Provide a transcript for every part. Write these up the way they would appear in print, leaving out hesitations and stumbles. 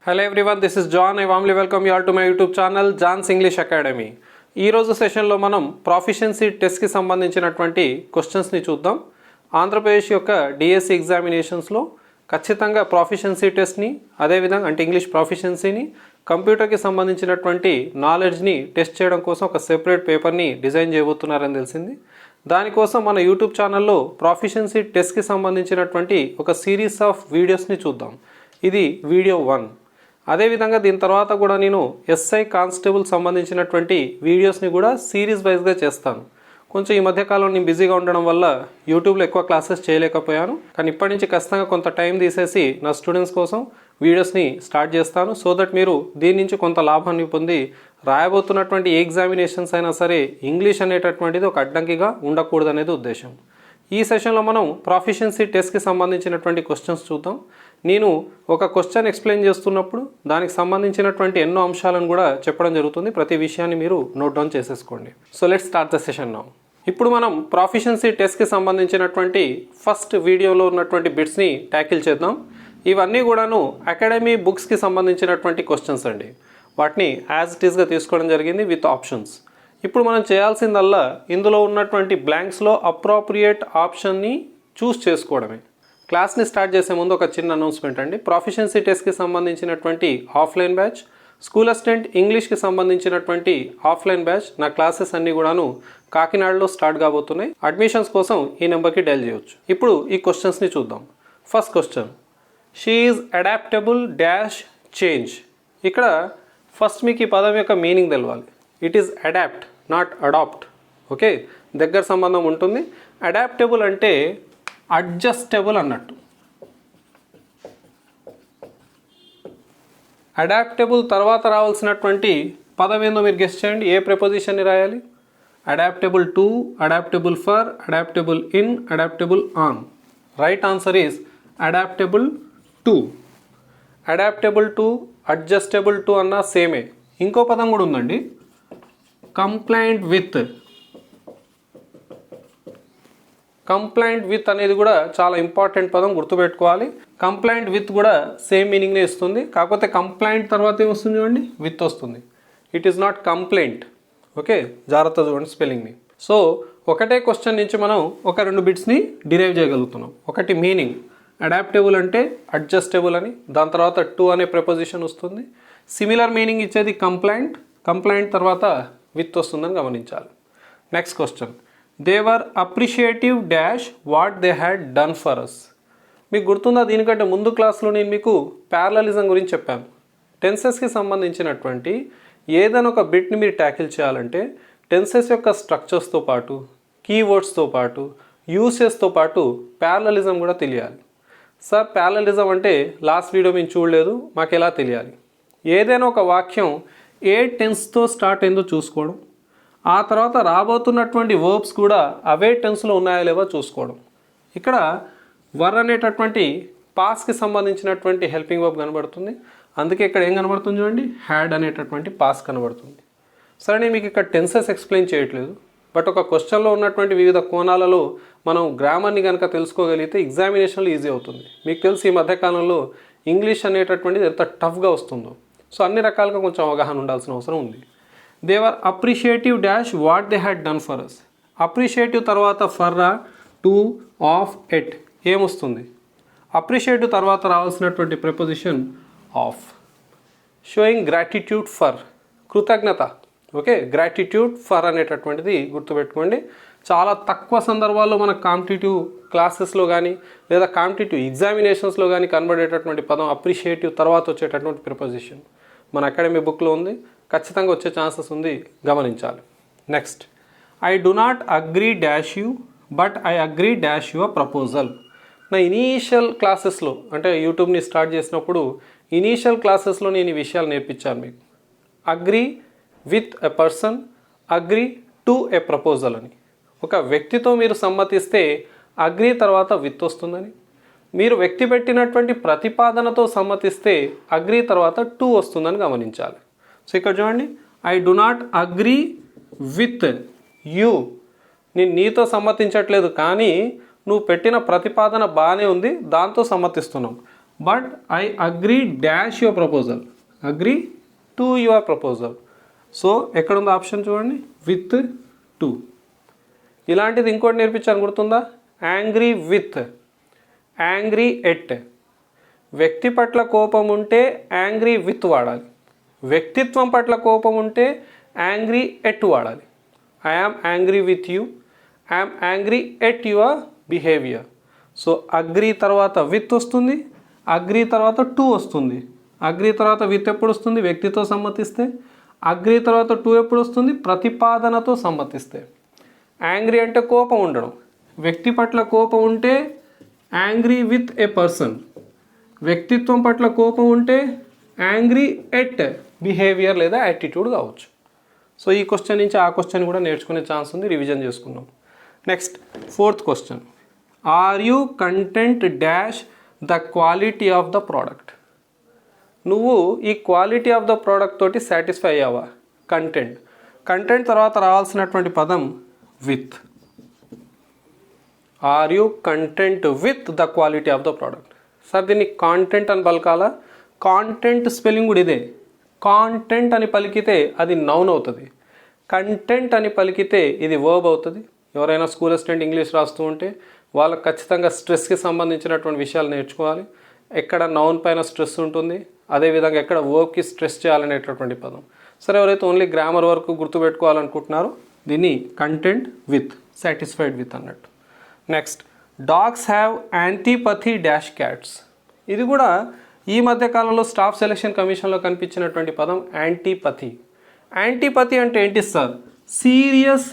Hello everyone, this is John. I warmly welcome you all to my YouTube channel John's English Academy. ఈ రోజు సెషన్లో మనం ప్రాఫిషియన్సీ టెస్ట్కి సంబంధించినటువంటి క్వశ్చన్స్ని చూద్దాం. ఆంధ్రప్రదేశ్ యొక్క డిఎస్సి ఎగ్జామినేషన్స్లో ఖచ్చితంగా ప్రాఫిషియన్సీ టెస్ట్ని అదేవిధంగా అంటే ఇంగ్లీష్ ప్రాఫిషియన్సీని కంప్యూటర్కి సంబంధించినటువంటి నాలెడ్జ్ని టెస్ట్ చేయడం కోసం ఒక సెపరేట్ పేపర్ని డిజైన్ చేయబోతున్నారని తెలిసింది. దానికోసం మన యూట్యూబ్ ఛానల్లో ప్రాఫిషియన్సీ టెస్ట్కి సంబంధించినటువంటి ఒక సిరీస్ ఆఫ్ వీడియోస్ని చూద్దాం. ఇది వీడియో 1. అదేవిధంగా దీని తర్వాత కూడా నేను ఎస్ఐ కానిస్టేబుల్ సంబంధించినటువంటి వీడియోస్ని కూడా సిరీస్ వైజ్గా చేస్తాను. కొంచెం ఈ మధ్యకాలంలో నేను బిజీగా ఉండడం వల్ల యూట్యూబ్లో ఎక్కువ క్లాసెస్ చేయలేకపోయాను. కానీ ఇప్పటి నుంచి ఖచ్చితంగా కొంత టైం తీసేసి నా స్టూడెంట్స్ కోసం వీడియోస్ని స్టార్ట్ చేస్తాను. సో దట్ మీరు దీని నుంచి కొంత లాభాన్ని పొంది రాయబోతున్నటువంటి ఏ ఎగ్జామినేషన్స్ అయినా సరే ఇంగ్లీష్ అనేటటువంటిది ఒక అడ్డంకిగా ఉండకూడదు అనేది ఉద్దేశం. ఈ సెషన్లో మనం ప్రాఫిషియన్సీ టెస్ట్కి సంబంధించినటువంటి క్వశ్చన్స్ చూద్దాం. నేను ఒక క్వశ్చన్ ఎక్స్ప్లెయిన్ చేస్తున్నప్పుడు దానికి సంబంధించినటువంటి ఎన్నో అంశాలను కూడా చెప్పడం జరుగుతుంది. ప్రతి విషయాన్ని మీరు నోట్ డౌన్ చేసేసుకోండి. So let's start the session now. ఇప్పుడు మనం ప్రాఫిషియన్సీ టెస్ట్కి సంబంధించినటువంటి ఫస్ట్ వీడియోలో ఉన్నటువంటి బిట్స్ని ట్యాకిల్ చేద్దాం. ఇవన్నీ కూడాను అకాడమీ బుక్స్కి సంబంధించినటువంటి క్వశ్చన్స్ అండి. వాటిని యాజ్ ఇట్ ఈస్గా తీసుకోవడం జరిగింది విత్ ఆప్షన్స్. ఇప్పుడు మనం చేయాల్సిందల్లా ఇందులో ఉన్నటువంటి బ్లాంక్స్లో అప్రోప్రియేట్ ఆప్షన్ని చూస్ చేసుకోవడమే. క్లాస్ని స్టార్ట్ చేసే ముందు ఒక చిన్న అనౌన్స్మెంట్ అండి. ప్రాఫిషియన్సీ టెస్ట్కి సంబంధించినటువంటి ఆఫ్లైన్ బ్యాచ్, స్కూల్ అసిస్టెంట్ ఇంగ్లీష్కి సంబంధించినటువంటి ఆఫ్లైన్ బ్యాచ్ నా క్లాసెస్ అన్నీ కూడాను కాకినాడలో స్టార్ట్ కాబోతున్నాయి. అడ్మిషన్స్ కోసం ఈ నెంబర్కి డయల్ చేయొచ్చు. ఇప్పుడు ఈ క్వశ్చన్స్ని చూద్దాం. First question, she is adaptable dash change. ఇక్కడ ఫస్ట్ మీకు ఈ పదం యొక్క మీనింగ్ తెలవాలి. It is adapt, not adapt. Okay, దగ్గర సంబంధం ఉంటుంది. అడాప్టబుల్ అంటే అడ్జస్టబుల్ అన్నట్టు. అడాప్టబుల్ తర్వాత రావాల్సినటువంటి పదం ఏందో మీరు గెస్ చేయండి. ఏ ప్రిపోజిషన్ని రాయాలి? Adaptable to, adaptable for, adaptable in, adaptable on. Right answer is adaptable to. Adaptable to, adjustable to అన్న సేమే. ఇంకో పదం కూడా ఉందండి, కంప్లైంట్ విత్. కంప్లైంట్ విత్ అనేది కూడా చాలా ఇంపార్టెంట్ పదం, గుర్తుపెట్టుకోవాలి. కంప్లైంట్ విత్ కూడా సేమ్ మీనింగ్నే ఇస్తుంది. కాకపోతే కంప్లైంట్ తర్వాత ఏమొస్తుంది చూడండి, విత్ వస్తుంది. It is not complaint. Okay, జాగ్రత్త చూడండి స్పెల్లింగ్ని. సో ఒకటే క్వశ్చన్ నుంచి మనం ఒక 2 బిట్స్ని డిరైవ్ చేయగలుగుతున్నాం. ఒకటి మీనింగ్, అడాప్టబుల్ అంటే అడ్జస్టబుల్ అని, దాని తర్వాత టు అనే ప్రిపోజిషన్ వస్తుంది. సిమిలర్ మీనింగ్ ఇచ్చేది కంప్లైంట్, కంప్లైంట్ తర్వాత విత్ వస్తుందని గమనించాలి. Next question, they were appreciative dash what they had done for us. మీకు గుర్తుందా? దీనికంటే ముందు క్లాస్లో నేను మీకు ప్యారలలిజం గురించి చెప్పాను. టెన్సెస్కి సంబంధించినటువంటి ఏదైనా ఒక బిట్ని మీరు ట్యాకిల్ చేయాలంటే టెన్సెస్ యొక్క స్ట్రక్చర్స్తో పాటు, కీవర్డ్స్తో పాటు, యూసెస్తో పాటు ప్యారలలిజం కూడా తెలియాలి. సార్ ప్యారలలిజం అంటే లాస్ట్ వీడియో మేము చూడలేదు, మాకు ఎలా తెలియాలి? ఏదైనా ఒక వాక్యం ఏ టెన్స్తో స్టార్ట్ అయిందో చూసుకోవడం, ఆ తర్వాత రాబోతున్నటువంటి వర్బ్స్ కూడా అవే టెన్స్లో ఉన్నాయో లేవో చూసుకోవడం. ఇక్కడ వర్ అనేటటువంటి పాస్కి సంబంధించినటువంటి హెల్పింగ్ వర్బ్ కనబడుతుంది. అందుకే ఇక్కడ ఏం కనబడుతుంది చూడండి, హ్యాడ్ అనేటటువంటి పాస్ కనబడుతుంది. సరే, నేను మీకు ఇక్కడ టెన్సెస్ ఎక్స్ప్లెయిన్ చేయట్లేదు, బట్ ఒక క్వశ్చన్లో ఉన్నటువంటి వివిధ కోణాలలో మనం గ్రామర్ని కనుక తెలుసుకోగలిగితే ఎగ్జామినేషన్లో ఈజీ అవుతుంది. మీకు తెలిసి ఈ మధ్యకాలంలో ఇంగ్లీష్ అనేటటువంటిది ఎంత టఫ్గా వస్తుందో. సో అన్ని రకాలుగా కొంచెం అవగాహన ఉండాల్సిన అవసరం ఉంది. They were appreciative dash what they had done for us. Appreciative తర్వాత ఫర్, టు, ఆఫ్, ఎట్ ఏమొస్తుంది? అప్రిషియేటివ్ తర్వాత రావాల్సినటువంటి preposition of. Showing gratitude for, కృతజ్ఞత. ఓకే, గ్రాటిట్యూడ్ ఫర్ అనేటటువంటిది గుర్తుపెట్టుకోండి. చాలా తక్కువ సందర్భాల్లో మన కాంపిటేటివ్ క్లాసెస్లో కానీ లేదా కాంపిటేటివ్ ఎగ్జామినేషన్స్లో కానీ కనబడేటటువంటి పదం అప్రిషియేటివ్ తర్వాత వచ్చేటటువంటి ప్రిపోజిషన్. మన అకాడమీ బుక్లో ఉంది, ఖచ్చితంగా వచ్చే ఛాన్సెస్ ఉంది, గమనించాలి. Next, I do not agree dash you but I agree dash your proposal. నా ఇనీషియల్ క్లాసెస్లో అంటే యూట్యూబ్ని స్టార్ట్ చేసినప్పుడు ఇనీషియల్ క్లాసెస్లో నేను ఈ విషయాలు నేర్పించాను మీకు. Agree with a person, agree to a proposal అని. ఒక వ్యక్తితో మీరు సమ్మతిస్తే అగ్రీ తర్వాత విత్ వస్తుందని, మీరు వ్యక్తి పెట్టినటువంటి ప్రతిపాదనతో సమ్మతిస్తే అగ్రీ తర్వాత టు వస్తుందని గమనించాలి. సో ఇక్కడ చూడండి, I do not agree with you. నేను నీతో సమ్మతించట్లేదు, కానీ నువ్వు పెట్టిన ప్రతిపాదన బాగానే ఉంది, దాంతో సమ్మతిస్తున్నాం. But I agree dash your proposal, agree to your proposal. So ఎక్కడుంది ఆప్షన్ చూడండి, విత్ టు. ఇలాంటిది ఇంకోటి నేర్పించాను గుర్తుందా, యాంగ్రీ విత్, యాంగ్రీ ఎట్. వ్యక్తి పట్ల కోపం ఉంటే యాంగ్రీ విత్ వాడాలి, వ్యక్తిత్వం పట్ల కోపం ఉంటే యాంగ్రీ ఎట్ వాడాలి. I am angry with you, I am angry at your behaviour. So agree తర్వాత విత్ వస్తుంది, అగ్రీ తర్వాత టు వస్తుంది. అగ్రీ తర్వాత విత్ ఎప్పుడు వస్తుంది, వ్యక్తితో సమ్మతిస్తే. అగ్రీ తర్వాత టు ఎప్పుడు వస్తుంది, ప్రతిపాదనతో సమ్మతిస్తే. యాంగ్రీ అంటే కోపం ఉండడం, వ్యక్తి పట్ల కోపం ఉంటే యాంగ్రీ విత్ ఏ పర్సన్, వ్యక్తిత్వం పట్ల కోపం ఉంటే యాంగ్రీ ఎట్ బిహేవియర్ లేదా యాటిట్యూడ్ కావచ్చు. సో ఈ క్వశ్చన్ నుంచి ఆ క్వశ్చన్ కూడా నేర్చుకునే ఛాన్స్ ఉంది, రివిజన్ చేసుకున్నాం. Next 4th question, are you content dash the quality of the product. నువ్వు ఈ క్వాలిటీ ఆఫ్ ద ప్రోడక్ట్ తోటి సాటిస్ఫై అయ్యావా. కంటెంట్, కంటెంట్ తర్వాత రావాల్సినటువంటి పదం with. Are you content with the quality of the product. Sir దీన్ని content అని పలకాలా, కాంటెంట్ స్పెల్లింగ్ కూడా ఇదే. కాంటెంట్ అని పలికితే అది నౌన్ అవుతుంది, కంటెంట్ అని పలికితే ఇది వర్బ్ అవుతుంది. ఎవరైనా స్కూల్ అసిస్టెంట్ ఇంగ్లీష్ రాస్తూ ఉంటే వాళ్ళకి ఖచ్చితంగా స్ట్రెస్కి సంబంధించినటువంటి విషయాలు నేర్చుకోవాలి. ఎక్కడ నౌన్ పైన స్ట్రెస్ ఉంటుంది, అదేవిధంగా ఎక్కడ వర్బ్కి స్ట్రెస్ చేయాలనేటటువంటి పదం. సరే, ఎవరైతే ఓన్లీ గ్రామర్ వరకు గుర్తుపెట్టుకోవాలనుకుంటున్నారో దీన్ని కంటెంట్ విత్, సాటిస్ఫైడ్ విత్ అన్నట్టు. Next, dogs have antipathy dash cats. ఇది కూడా ఈ మధ్య కాలంలో స్టాఫ్ సెలక్షన్ కమిషన్లో కనిపించినటువంటి పదం యాంటీపథీ. యాంటీపథీ అంటే ఏంటి సార్, సీరియస్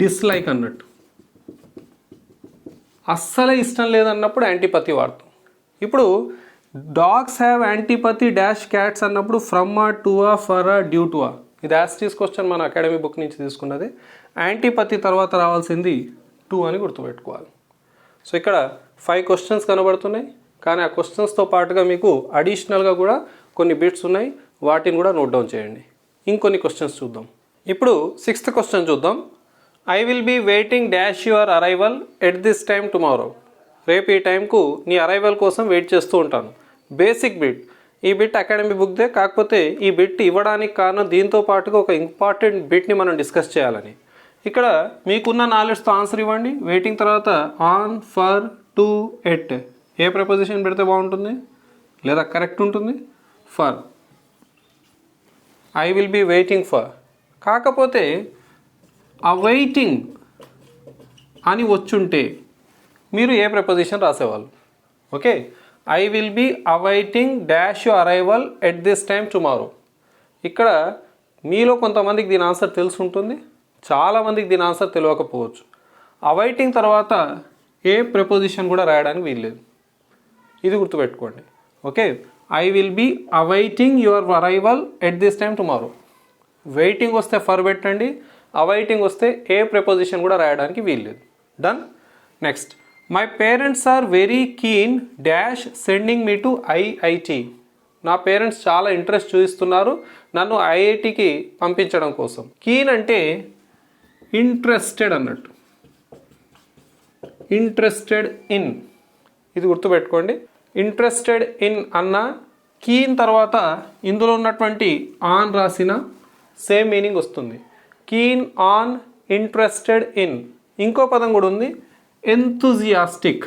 డిస్లైక్ అన్నట్టు. అస్సలే ఇష్టం లేదన్నప్పుడు యాంటీపథీ వాడతాం. ఇప్పుడు dogs have antipathy dash cats అన్నప్పుడు ఫ్రమ్ ఆ, టు ఆ, ఫర్ ఆ, డ్యూ టు ఆ. ఇది యాస్టీస్ క్వశ్చన్ మన అకాడమీ బుక్ నుంచి తీసుకున్నది. యాంటీపథీ తర్వాత రావాల్సింది టు అని గుర్తుపెట్టుకోవాలి. సో ఇక్కడ 5 క్వశ్చన్స్ కనబడుతున్నాయి, కానీ ఆ క్వశ్చన్స్తో పాటుగా మీకు అడిషనల్గా కూడా కొన్ని బిట్స్ ఉన్నాయి, వాటిని కూడా నోట్ డౌన్ చేయండి. ఇంకొన్ని క్వశ్చన్స్ చూద్దాం. ఇప్పుడు 6th క్వశ్చన్ చూద్దాం. I will be waiting dash your arrival at this time tomorrow. రేపు ఈ టైంకు నీ అరైవల్ కోసం వెయిట్ చేస్తూ ఉంటాను. Basic bit. ఈ బిట్ అకాడమీ బుక్దే, కాకపోతే ఈ బిట్ ఇవ్వడానికి కారణం దీంతో పాటుగా ఒక ఇంపార్టెంట్ బిట్ని మనం డిస్కస్ చేయాలని. ఇక్కడ మీకున్న నాలెడ్జ్తో ఆన్సర్ ఇవ్వండి. వెయిటింగ్ తర్వాత ఆన్, ఫర్, టు, ఎట్. ఏ ప్రపోజిషన్ పెడితే బాగుంటుంది లేదా కరెక్ట్ ఉంటుంది? For. I will be waiting for. కాకపోతే అవైటింగ్ అని వచ్చుంటే మీరు ఏ ప్రపోజిషన్ రాసేవాళ్ళు? Okay, I will be awaiting dash you arrival at this time tomorrow. ఇక్కడ మీలో కొంతమందికి దీని ఆన్సర్ తెలిసి ఉంటుంది, చాలామందికి దీని ఆన్సర్ తెలియకపోవచ్చు. అవైటింగ్ తర్వాత ఏ ప్రపోజిషన్ కూడా రాయడానికి వీల్లేదు, ఇది గుర్తుపెట్టుకోండి. Okay, I will be awaiting your arrival at this time tomorrow. Waiting వస్తే ఫర్ పెట్టండి, అవైటింగ్ వస్తే ఏ ప్రపోజిషన్ కూడా రాయడానికి వీల్లేదు. Done. Next, my parents are very keen dash sending me to IIT. నా పేరెంట్స్ చాలా ఇంట్రెస్ట్ చూపిస్తున్నారు నన్ను ఐఐటికి పంపించడం కోసం. కీన్ అంటే ఇంట్రెస్టెడ్ అన్నట్టు, ఇంట్రెస్టెడ్ ఇన్, ఇది గుర్తుపెట్టుకోండి. ఇంట్రెస్టెడ్ ఇన్ అన్న, కీన్ తర్వాత ఇందులో ఉన్నటువంటి ఆన్ రాసిన సేమ్ మీనింగ్ వస్తుంది. Keen on, interested in. ఇంకో పదం కూడా ఉంది, ఎంతూజియాస్టిక్.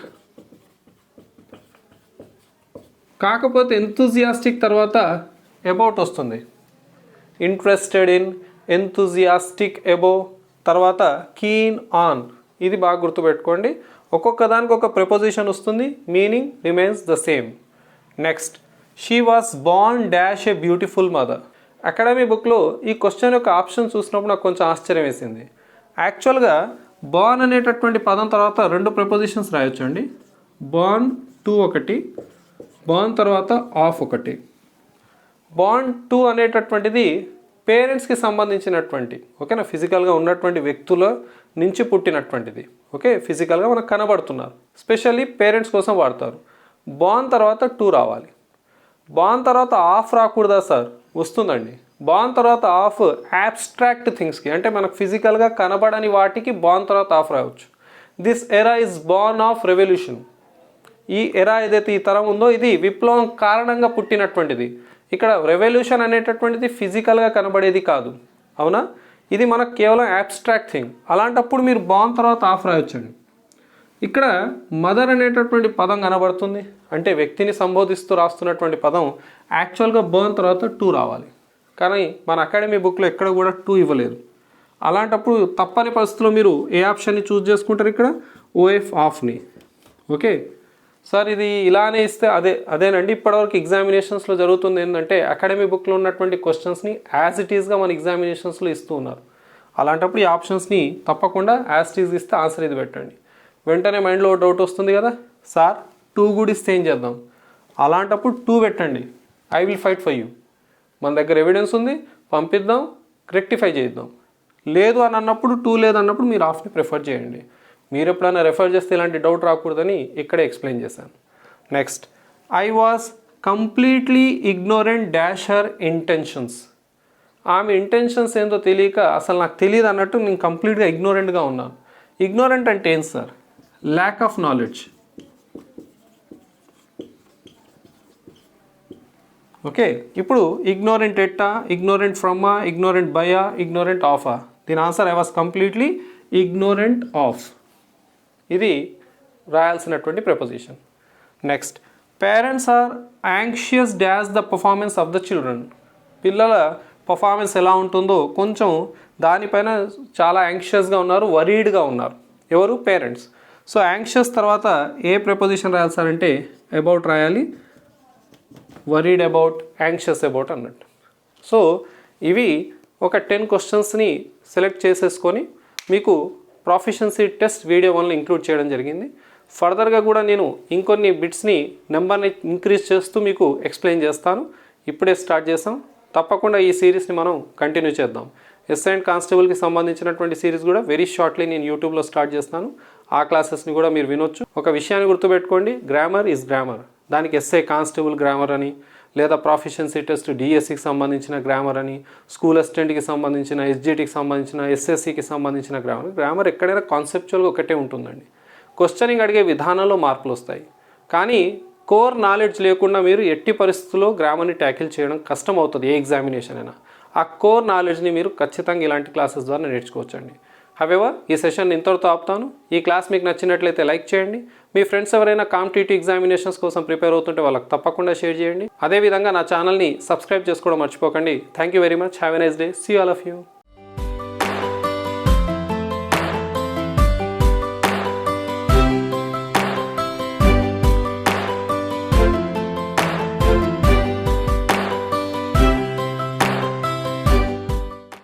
కాకపోతే ఎంతూజియాస్టిక్ తర్వాత అబౌట్ వస్తుంది. ఇంట్రెస్టెడ్ ఇన్, ఎంతూజియాస్టిక్ అబౌవ్, తర్వాత కీన్ ఆన్. ఇది బాగా గుర్తుపెట్టుకోండి. ఒక్కొక్క దానికి ఒక ప్రిపోజిషన్ వస్తుంది, meaning remains the same. Next, she was born dash a beautiful mother. Academy బుక్లో ఈ క్వశ్చన్ యొక్క ఆప్షన్ చూసినప్పుడు నాకు కొంచెం ఆశ్చర్యం వేసింది. యాక్చువల్గా బార్న్ అనేటటువంటి పదం తర్వాత 2 ప్రిపోజిషన్స్ రాయొచ్చు అండి. బార్న్ టు ఒకటి, బార్న్ తర్వాత ఆఫ్ ఒకటి. బార్న్ టు అనేటటువంటిది పేరెంట్స్కి సంబంధించినటువంటి, ఓకేనా, ఫిజికల్గా ఉన్నటువంటి వ్యక్తుల నుంచి పుట్టినటువంటిది. ఓకే, ఫిజికల్గా మనకు కనబడుతున్నారు, స్పెషల్లీ పేరెంట్స్ కోసం వాడతారు. బార్న్ తర్వాత టు రావాలి. బార్న్ తర్వాత ఆఫ్ రాకూడదా సార్? వస్తుందండి. బార్న్ తర్వాత ఆఫ్ యాబ్స్ట్రాక్ట్ థింగ్స్కి, అంటే మనకు ఫిజికల్గా కనబడని వాటికి బార్న్ తర్వాత ఆఫ్ రావచ్చు. This era is born of revolution. ఈ ఎరా ఏదైతే ఈ తరం ఉందో ఇది విప్లవం కారణంగా పుట్టినటువంటిది. ఇక్కడ రెవల్యూషన్ అనేటటువంటిది ఫిజికల్గా కనబడేది కాదు, అవునా? ఇది మనకు కేవలం యాబ్స్ట్రాక్ట్ థింగ్. అలాంటప్పుడు మీరు బాన్ తర్వాత ఆఫ్ రాయొచ్చండి. ఇక్కడ మదర్ అనేటటువంటి పదం కనబడుతుంది, అంటే వ్యక్తిని సంబోధిస్తూ రాస్తున్నటువంటి పదం యాక్చువల్గా బర్న్ తర్వాత టు రావాలి, కానీ మన అకాడమీ బుక్లో ఎక్కడ కూడా టు ఇవ్వలేదు. అలాంటప్పుడు తప్పని పరిస్థితుల్లో మీరు ఏ ఆప్షన్ని చూస్ చేసుకుంటారు? ఇక్కడ ఓఎఫ్ ఆఫ్ని. ఓకే సార్, ఇది ఇలానే ఇస్తే అదేనండి. ఇప్పటివరకు ఎగ్జామినేషన్స్లో జరుగుతుంది ఏంటంటే అకాడమీ బుక్లో ఉన్నటువంటి క్వశ్చన్స్ని యాజ్ ఇట్ ఈస్గా మన ఎగ్జామినేషన్స్లో ఇస్తూ ఉన్నారు. అలాంటప్పుడు ఈ ఆప్షన్స్ని తప్పకుండా యాజ్ ఇట్ ఈజ్ ఇస్తే ఆన్సర్ ఇది పెట్టండి. వెంటనే మైండ్లో డౌట్ వస్తుంది కదా, సార్ టూ కూడా ఇస్తే ఏం చేద్దాం? అలాంటప్పుడు టూ పెట్టండి, I will fight for you. మన దగ్గర ఎవిడెన్స్ ఉంది, పంపిద్దాం, రెక్టిఫై చేద్దాం. లేదు అని అన్నప్పుడు, టూ లేదన్నప్పుడు మీరు ఆఫ్ని ప్రిఫర్ చేయండి. మీరు ఎప్పుడైనా రెఫర్ చేస్తే ఇలాంటి డౌట్ రాకూడదని ఇక్కడే ఎక్స్ప్లెయిన్ చేశాను. Next, I was completely ignorant dash her intentions. ఆమె ఇంటెన్షన్స్ ఏందో తెలియక అసలు నాకు తెలియదు అన్నట్టు నేను కంప్లీట్గా ఇగ్నోరెంట్గా ఉన్నాను. ఇగ్నోరెంట్ అంటే ఏంటి sir? Lack of knowledge. Okay, ఇప్పుడు ఇగ్నోరెంట్ ఎట్టా, ఇగ్నోరెంట్ ఫ్రమ్మా, ఇగ్నోరెంట్ బయా, ఇగ్నోరెంట్ ఆఫా? దీని answer I was completely ignorant of. ఇది రాయాల్సినటువంటి preposition. Next, parents are anxious dash the performance of the children. పిల్లల పర్ఫార్మెన్స్ ఎలా ఉంటుందో కొంచెం దానిపైన చాలా యాంగ్షియస్గా ఉన్నారు, వరీడ్గా ఉన్నారు. ఎవరు? పేరెంట్స్. సో యాంగ్షియస్ తర్వాత ఏ ప్రపోజిషన్ రాయాలి సార్ అంటే అబౌట్ రాయాలి, వరీడ్ అబౌట్, యాంగ్షియస్ అబౌట్ అన్నట్టు. సో ఇవి ఒక 10 క్వశ్చన్స్ని సెలెక్ట్ చేసేసుకొని మీకు ప్రొఫిషియన్సీ టెస్ట్ వీడియో 1లో ఇంక్లూడ్ చేయడం జరిగింది. ఫర్దర్గా కూడా నేను ఇంకొన్ని బిట్స్ని నెంబర్ని ఇంక్రీజ్ చేస్తూ మీకు ఎక్స్ప్లెయిన్ చేస్తాను. ఇప్పుడే స్టార్ట్ చేసాం, తప్పకుండా ఈ సిరీస్ని మనం కంటిన్యూ చేద్దాం. ఎస్ఐ అండ్ కానిస్టేబుల్కి సంబంధించినటువంటి సిరీస్ కూడా వెరీ షార్ట్లీ నేను యూట్యూబ్లో స్టార్ట్ చేస్తాను. ఆ క్లాసెస్ని కూడా మీరు వినొచ్చు. ఒక విషయాన్ని గుర్తుపెట్టుకోండి, గ్రామర్ ఈజ్ గ్రామర్. దానికి ఎస్ఐ కానిస్టేబుల్ గ్రామర్ అని, లేదా ప్రొఫిషియన్సీ టెస్ట్ డిఎస్సికి సంబంధించిన గ్రామర్ అని, స్కూల్ అసిస్టెంట్కి సంబంధించిన, ఎస్జిటికి సంబంధించిన, ఎస్ఎస్సికి సంబంధించిన గ్రామర్ ఎక్కడైనా కాన్సెప్చువల్గా ఒకటే ఉంటుందండి. క్వశ్చనింగ్ అడిగే విధానంలో మార్పులు వస్తాయి, కానీ కోర్ నాలెడ్జ్ లేకుండా మీరు ఎట్టి పరిస్థితుల్లో గ్రామర్ని ట్యాకిల్ చేయడం కష్టం అవుతుంది. ఏ ఎగ్జామినేషన్ అయినా ఆ కోర్ నాలెడ్జ్ని మీరు ఖచ్చితంగా ఇలాంటి క్లాసెస్ ద్వారా నేర్చుకోవచ్చండి. హవెవర్ ఈ సెషన్ ఇంతటితో ఆపుతాను. ఈ క్లాస్ మీకు నచ్చినట్లయితే లైక్ చేయండి. మీ ఫ్రెండ్స్ ఎవరైనా కాంపిటేటివ్ ఎగ్జామినేషన్స్ కోసం ప్రిపేర్ అవుతుంటే వాళ్ళకి తప్పకుండా షేర్ చేయండి. అదేవిధంగా నా ఛానల్ని సబ్స్క్రైబ్ చేసుకోవడం మర్చిపోకండి. Thank you very much. Have a nice day. See all of you.